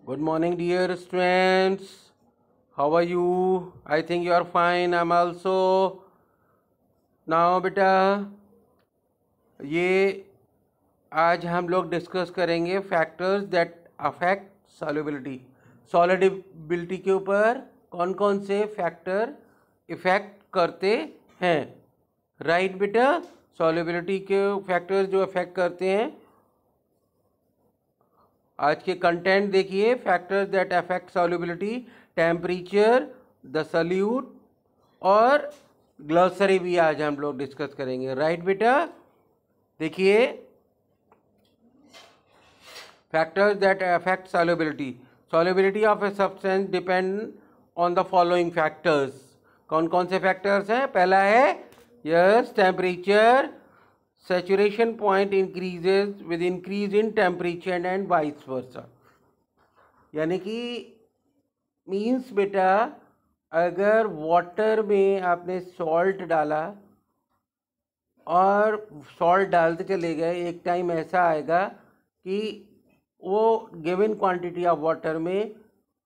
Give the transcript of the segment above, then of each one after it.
Good morning, dear students. How are you? I think you are fine. I'm also. Now, बेटा ये आज हम लोग डिस्कस करेंगे फैक्टर्स दैट अफेक्ट सॉल्युबिलिटी। सॉलिडिबिलिटी के ऊपर कौन कौन से फैक्टर इफेक्ट करते हैं। राइट बेटा, सॉल्युबिलिटी के फैक्टर्स जो अफेक्ट करते हैं। आज के कंटेंट देखिए, factors that affect solubility, temperature, the solute और ग्लॉसरी भी आज हम लोग डिस्कस करेंगे। राइट बेटा, देखिए factors that affect solubility of a substance depend on the following factors. कौन कौन से फैक्टर्स हैं? पहला है yes temperature, saturation point increases with increase in temperature and vice versa। यानी कि मीन्स बेटा, अगर वाटर में आपने सॉल्ट डाला और सॉल्ट डालते चले गए, एक टाइम ऐसा आएगा कि वो गिवन क्वांटिटी ऑफ वाटर में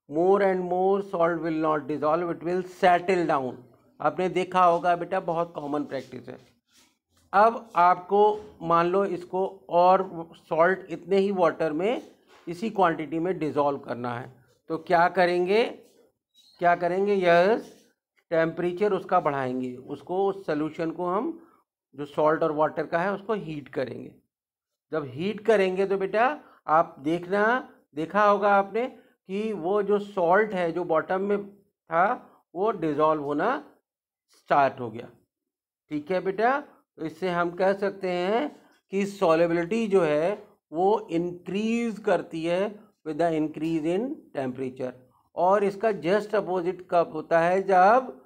more and more salt will not dissolve, it will settle down. आपने देखा होगा बेटा, बहुत कॉमन प्रैक्टिस है। अब आपको मान लो इसको और सॉल्ट इतने ही वाटर में इसी क्वांटिटी में डिज़ोल्व करना है, तो क्या करेंगे यस टेम्परेचर उसका बढ़ाएंगे, उसको उस सोल्यूशन को हम जो सॉल्ट और वाटर का है उसको हीट करेंगे। जब हीट करेंगे तो बेटा आप देखा होगा आपने कि वो जो सॉल्ट है जो बॉटम में था वो डिज़ोल्व होना स्टार्ट हो गया। ठीक है बेटा, तो इससे हम कह सकते हैं कि सॉल्युबिलिटी जो है वो इंक्रीज करती है with the increase in temperature. और इसका जस्ट अपोजिट कब होता है? जब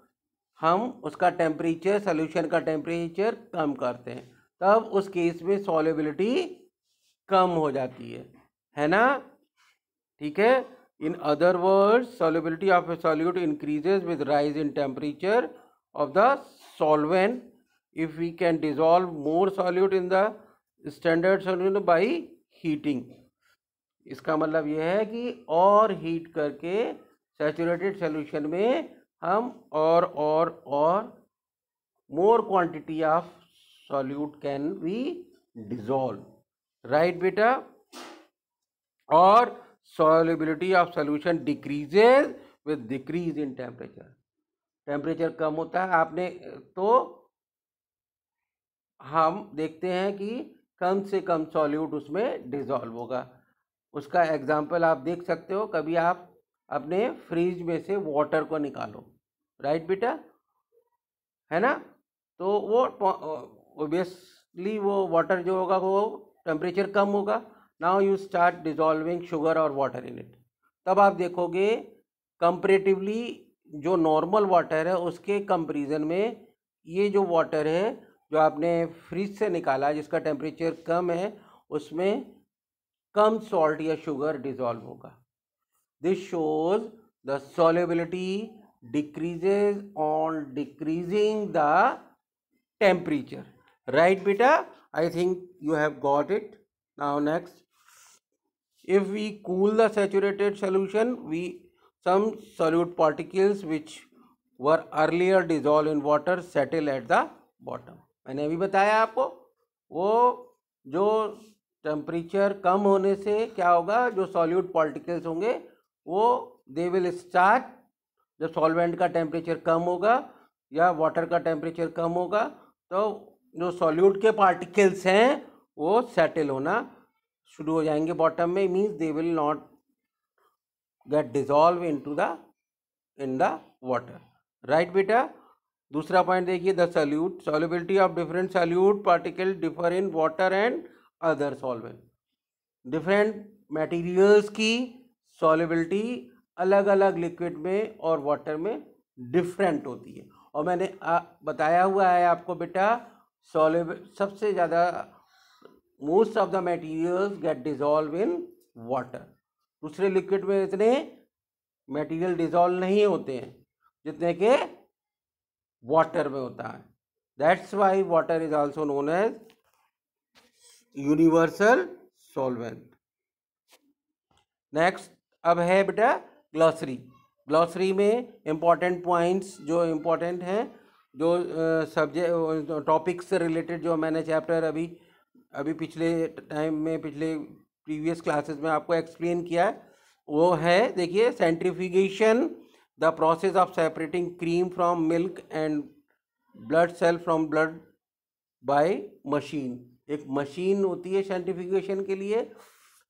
हम उसका टेम्परेचर, सॉल्यूशन का टेम्परेचर कम करते हैं, तब उस केस में सॉल्युबिलिटी कम हो जाती है ना। ठीक है, in other words solubility of A solute increases with rise in temperature of the solvent if we can dissolve more solute in the standard solution by heating। इसका मतलब यह है कि और हीट करके सैचुरेटेड सॉल्यूशन में हम और more quantity of solute can be dissolve. Right बेटा, और solubility of solution decreases with decrease in temperature. Temperature कम होता है आपने तो हम देखते हैं कि कम से कम सॉल्यूट उसमें डिज़ोल्व होगा। उसका एग्जांपल आप देख सकते हो, कभी आप अपने फ्रिज में से वाटर को निकालो, राइट बेटा, है ना, तो वो ऑब्वियसली वो वाटर जो होगा वो टेम्परेचर कम होगा। नाउ यू स्टार्ट डिज़ोल्विंग शुगर और वाटर इन इट, तब आप देखोगे कंपेरेटिवली जो नॉर्मल वाटर है उसके कंपेरिजन में ये जो वाटर है जो आपने फ्रिज से निकाला जिसका टेम्परेचर कम है उसमें कम सॉल्ट या शुगर डिजॉल्व होगा। This shows the solubility decreases on decreasing the temperature. Right बेटा, I think you have got it. Now next, if we cool the saturated solution, some solute particles which were earlier dissolved in water settle at the bottom। मैंने अभी बताया आपको, वो जो temperature कम होने से क्या होगा, जो सॉल्यूट पार्टिकल्स होंगे वो दे विल स्टार्ट, जब सॉल्वेंट का टेम्परेचर कम होगा या वाटर का टेम्परेचर कम होगा तो जो सॉल्यूट के पार्टिकल्स हैं वो सेटल होना शुरू हो जाएंगे बॉटम में। Means they will not gate dissolve in the water. Right बेटा, दूसरा पॉइंट देखिए, the solute solubility of different solute particle differ in water and other solvent. Different materials की सॉल्युबिलिटी अलग अलग लिक्विड में और वाटर में डिफरेंट होती है। और मैंने बताया हुआ है आपको बेटा, सबसे ज़्यादा most of the materials get dissolve in water. दूसरे लिक्विड में इतने मटेरियल डिजॉल्व नहीं होते हैं जितने के वाटर में होता है। That's why water is also known as universal solvent. Next, अब है बेटा ग्लॉसरी। ग्लॉसरी में इम्पॉर्टेंट पॉइंट्स जो इम्पॉर्टेंट हैं, जो सब्जेक्ट टॉपिक्स से रिलेटेड, जो मैंने चैप्टर अभी पिछले टाइम में, पिछले प्रीवियस क्लासेस में आपको एक्सप्लेन किया है, वो है, देखिए, centrifugation, the process of separating cream from milk and blood cell from blood by machine. एक मशीन होती है सेंट्रीफ्यूगेशन के लिए,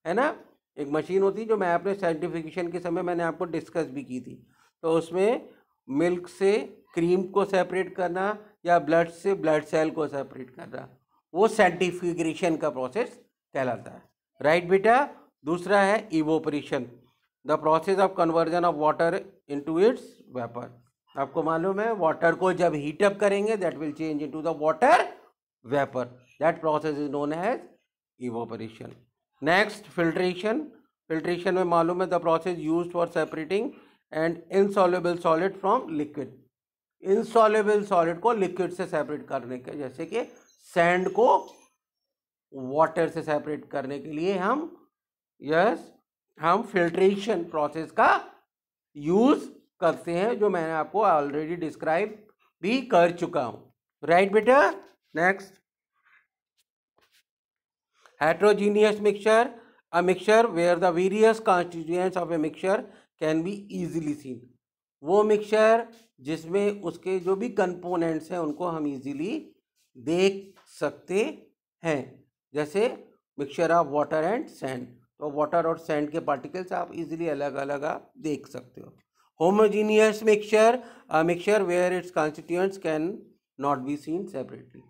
है ना, एक मशीन होती है जो मैं अपने सेंट्रीफ्यूगेशन के समय मैंने आपको डिस्कस भी की थी। तो उसमें मिल्क से क्रीम को सेपरेट करना या ब्लड से ब्लड सेल को सेपरेट करना, वो सेंट्रीफ्यूगेशन का प्रोसेस कहलाता है। राइट बेटा। दूसरा है evaporation, the process of conversion of water into its vapour. आपको मालूम है वाटर को जब हीटअप करेंगे that will change into the water vapour, that process is known as evaporation. Next filtration. Filtration में मालूम है the process used for separating and insoluble solid from liquid. Insoluble solid को लिक्विड से separate करने के, जैसे कि सैंड को वाटर से सेपरेट करने के लिए हम फिल्ट्रेशन प्रोसेस का यूज करते हैं, जो मैंने आपको ऑलरेडी डिस्क्राइब भी कर चुका हूं। राइट बेटा। Next, heterogeneous mixture, a mixture where the various constituents of a mixture can be easily seen। वो मिक्सचर जिसमें उसके जो भी कंपोनेंट्स हैं उनको हम इजीली देख सकते हैं, जैसे mixture of water and sand. तो वाटर और सैंड के पार्टिकल्स आप इजीली अलग अलग आप देख सकते हो। Homogeneous mixture, a mixture where its constituents can not be seen separately,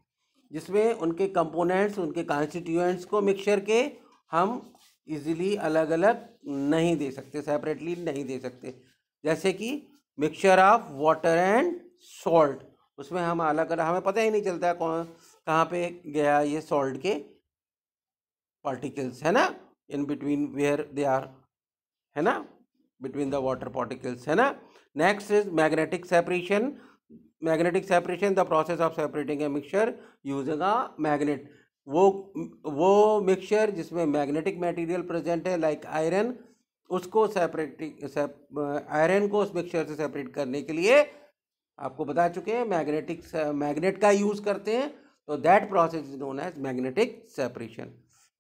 जिसमें उनके कंपोनेंट्स, उनके कॉन्स्टिट्यूएंट्स को मिक्सचर के हम इजीली अलग अलग नहीं दे सकते, सेपरेटली नहीं दे सकते। जैसे कि mixture of water and salt, उसमें हम अलग अलग, हमें पता ही नहीं चलता है कौन कहाँ पे गया ये सॉल्ट के पार्टिकल्स, है ना, in between where they are, है ना, बिटवीन द वाटर पार्टिकल्स, है ना। Next is magnetic separation. Magnetic separation, the process of separating a mixture using a magnet. वो मिक्सचर जिसमें मैग्नेटिक मटेरियल प्रेजेंट है, लाइक आयरन, उसको आयरन को उस मिक्सचर से सेपरेट करने के लिए आपको बता चुके हैं मैग्नेट का यूज करते हैं, तो that process is known as magnetic separation.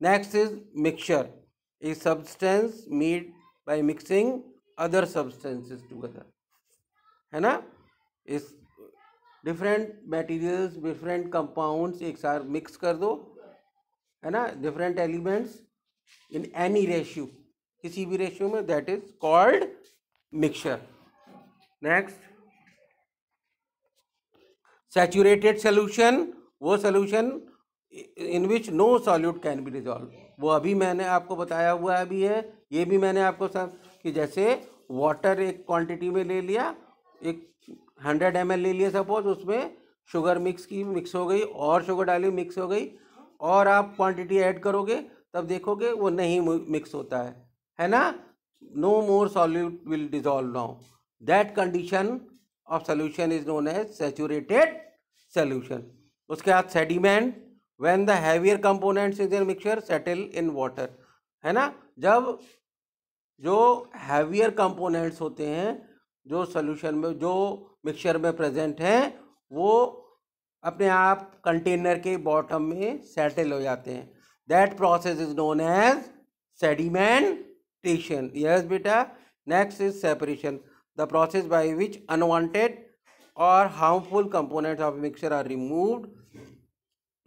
Next is mixture, a substance made by mixing other substances together, है ना, इस डिफरेंट मटेरियल्स, डिफरेंट कंपाउंड्स एक साथ मिक्स कर दो, है ना, different elements in any ratio, किसी भी रेशियो में, that is called mixture. Next, saturated solution, वो solution in which no solute can be dissolve. वो अभी मैंने आपको बताया हुआ अभी है, ये भी मैंने आपको सब कि जैसे वाटर एक क्वांटिटी में ले लिया, एक 100 ml ले लिया सपोज, उसमें शुगर मिक्स हो गई और शुगर डाली मिक्स हो गई, और आप क्वांटिटी ऐड करोगे तब देखोगे वो नहीं मिक्स होता है ना, no more solute will dissolve now, that condition of solution is known as saturated solution. उसके बाद sediment, when the heavier components in the mixture settle in water, है ना, जब जो हैवियर कंपोनेंट्स होते हैं जो सोल्यूशन में, जो मिक्सचर में प्रेजेंट हैं, वो अपने आप कंटेनर के बॉटम में सेटल हो जाते हैं, that process is known as sedimentation. Yes बेटा। Next is separation, the process by which unwanted or harmful components of mixture are removed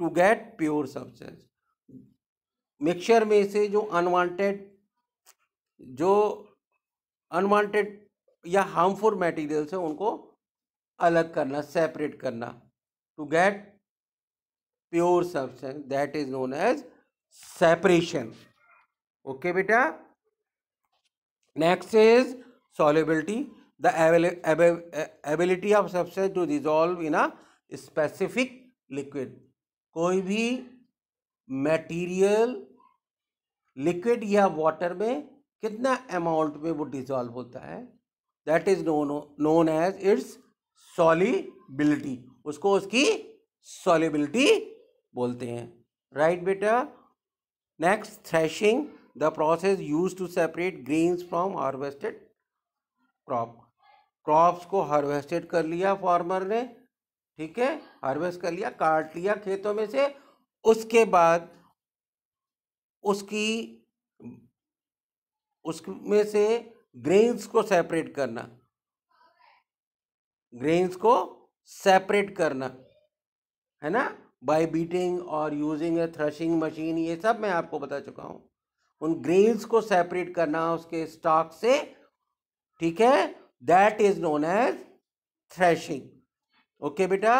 to get pure substance. Mixture में से जो अनवांटेड या हार्मफुल मटेरियल्स है उनको अलग करना, सेपरेट करना, to get pure substance, that is known as separation. Okay बेटा। Next is solubility, the ability of substance to dissolve in a specific liquid। कोई भी मटेरियल लिक्विड या वाटर में कितना अमाउंट में वो डिसॉल्व होता है, that is known as its solubility, उसको उसकी सॉल्युबिलिटी बोलते हैं। राइट बेटा। Next, threshing, the process use to separate grains from harvested crop. Crops को हार्वेस्टेड कर लिया फार्मर ने, ठीक है, हार्वेस्ट कर लिया, काट लिया खेतों में से, उसके बाद उसमें से ग्रेन्स को सेपरेट करना, ग्रेन्स को सेपरेट करना है ना, बाय बीटिंग और यूजिंग ए थ्रेशिंग मशीन, ये सब मैं आपको बता चुका हूं। उन ग्रेन्स को सेपरेट करना उसके स्टॉक से, ठीक है, that is known as threshing. Okay बेटा,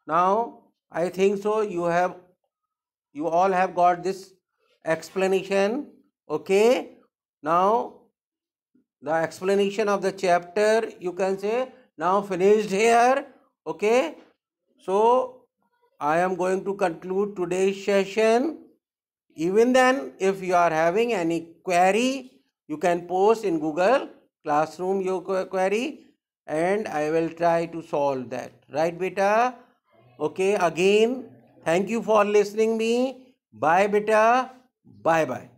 now I think so you all have got this explanation. Okay, now the explanation of the chapter, you can say, now finished here. Okay, so I am going to conclude today's session. Even then, if you are having any query, you can post in Google Classroom your query and I will try to solve that. Right beta? Okay, again, thank you for listening me. Bye beta. Bye bye.